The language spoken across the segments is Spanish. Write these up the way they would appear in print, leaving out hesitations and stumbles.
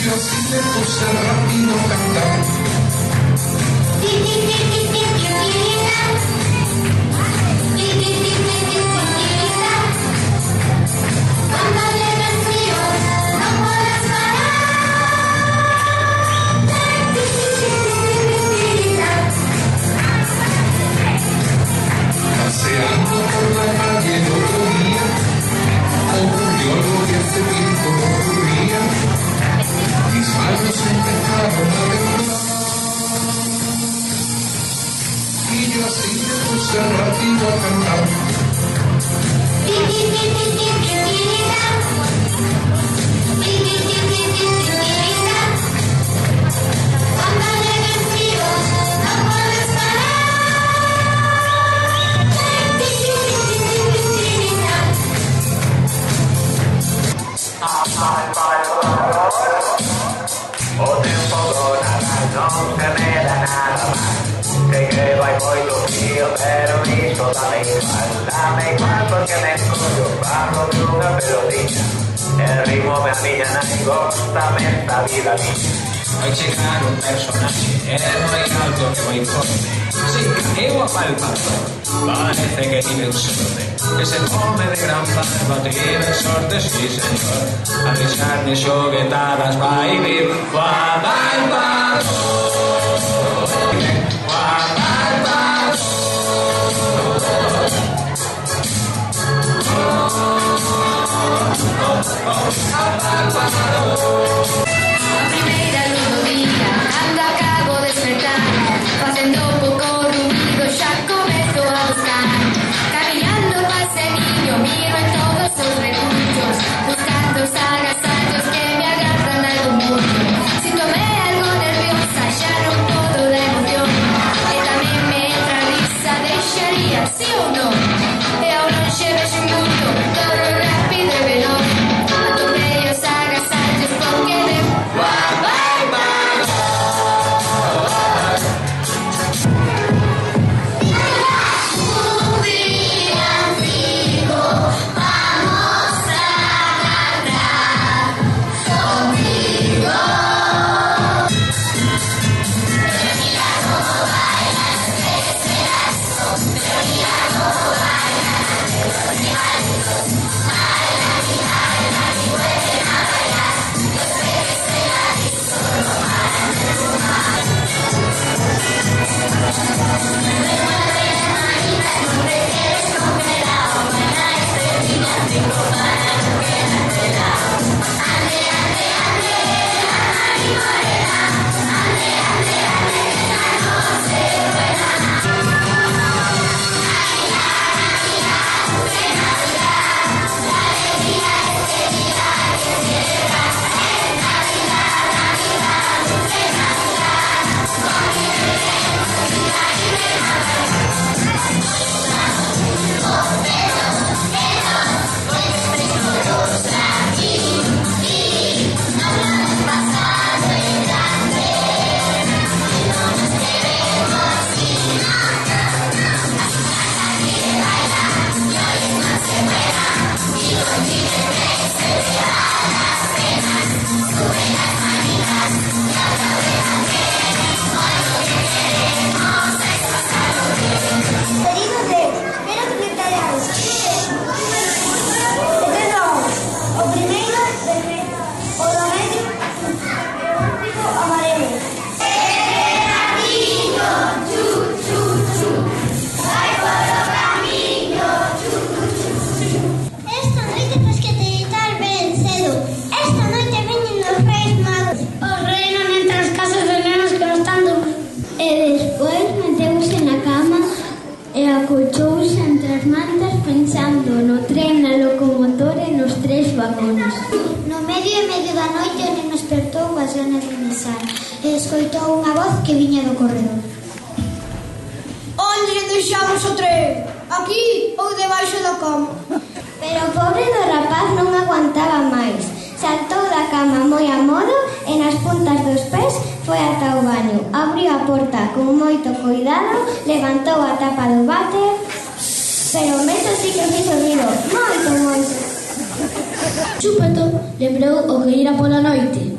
yo así me puse rápido a cantar. Cuando llegues frío, no podrás Paseando por la calle el otro día, ocurrió algo que hace tiempo no ocurría. Mis manos empezaron a temblar y yo así me puse rápido a cantar. Cuando llegues frío, no podrás O tempo nada, non se me dá nada mal. Sei que vai moito frío, pero isto dame igual porque me encollo bajo dunha pelotilla. El ritmo me a miña nai góstame esta vida miña. Vai chegar un personaxe, é moi alto que vai forte. Si, eu a palpador, parece que tiven sorte. Que se come de gran barba, tiven sorte, si señor. A risar de xoguetadas vai vir Juan Palpador. Juan Palpador. Juan Palpador. a primeira luz do día, cando acabo de despertar, facendo pouco ruido, xa comezo a buscar. Camiñando paseniño, miro en todos os recursos, buscando os agasallos que me agarran algún punto. Síntome algo nerviosa, xa non podo da emoción, e tamén me entra risa, deixaría, sí ou non? E ao lonxe vexo un mundo, todo rápido e veloz. Atopei os agasallos porque de acolchouse entre as mantas pensando no tren, na locomotora e nos tres vagóns. No medio da noite o neno despertou coas ganas de mesar e escoitou unha voz que viña do corredor. Onde deixamos o tren? Aquí ou debaixo da cama? Pero o pobre do rapaz non aguantaba máis. Saltou da cama moi a modo e nas puntas dos pés foi ata o baño. Abriu a porta con moito cuidado, levantou a tapa do váter, pero o meso sí que fixo ruido, moito. Chúpeto lembrou o que ira pola noite.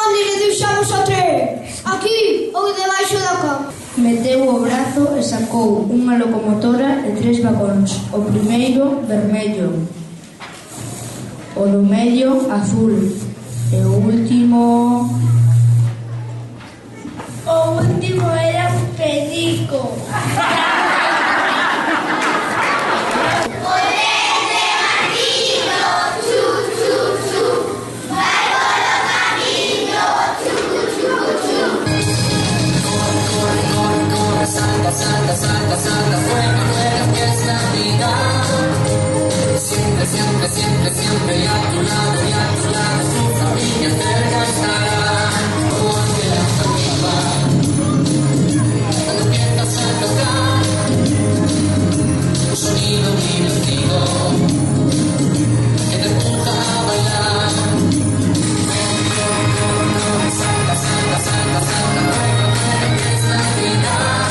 Onde lle deixamos o tren? Aquí ou debaixo da cama? Meteu o brazo e sacou unha locomotora e 3 vagóns. O primeiro, vermello. O do medio, azul. E o último... O último era un perico. Salta, salta, salta, fuera, fuera, que es Navidad. Siempre, siempre, siempre, siempre, y a tu lado, tu familia cerca estará. Porque la familia va. Cuando empiezas a tocar, un sonido divertido que te empuja a bailar. Salta, salta, salta, salta, fuera, fuera, que es Navidad.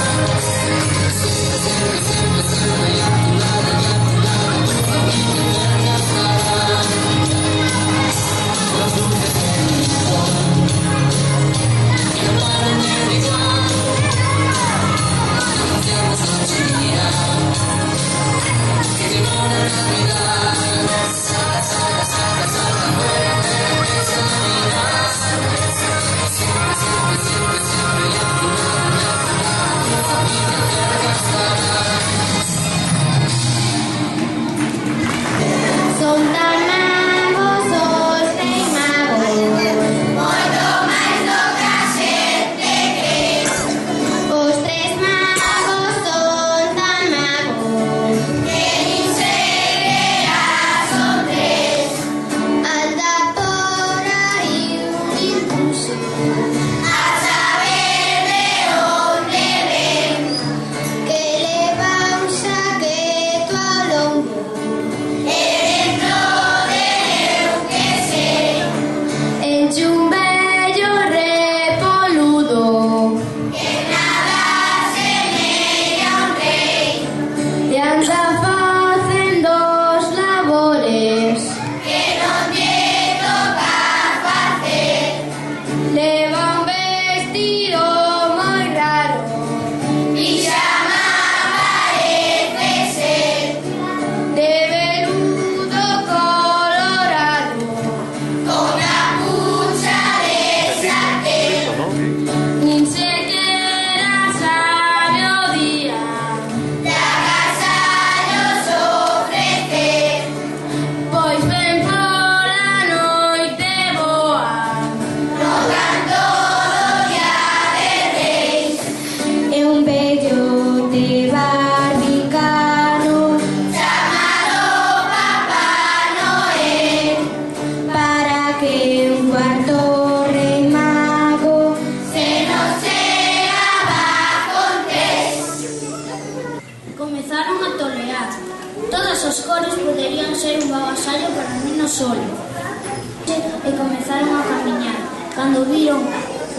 E comezaron a camiñar cando viron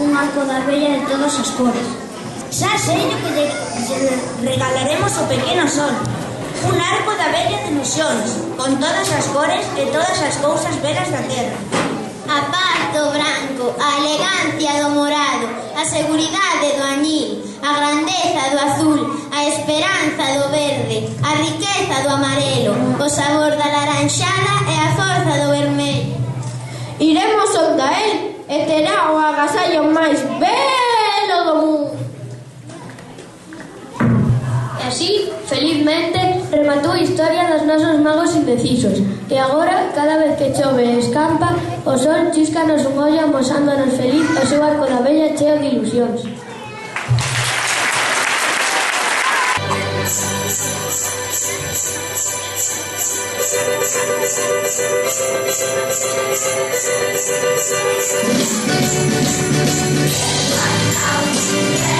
un arco da vella de todas as cores. Xa sei o que lle regalaremos ao pequeno Sol. Un arco da vella de ilusións, con todas as cores e todas as cousas belas da terra. A paz do branco, a elegancia do morado, a seguridade do añil, a grandeza do azul, a esperanza do verde, a riqueza do amarelo, o sabor da laranxada e a forza do vermello. Iremos onda el e terá o agasallo máis belo do mundo. E así, felizmente, rematou a historia dos nosos magos indecisos, que agora, cada vez que chove e escampa, o sol chiscanos un ollo amosándonos feliz o seu arco da vella cheo de ilusións. Yeah.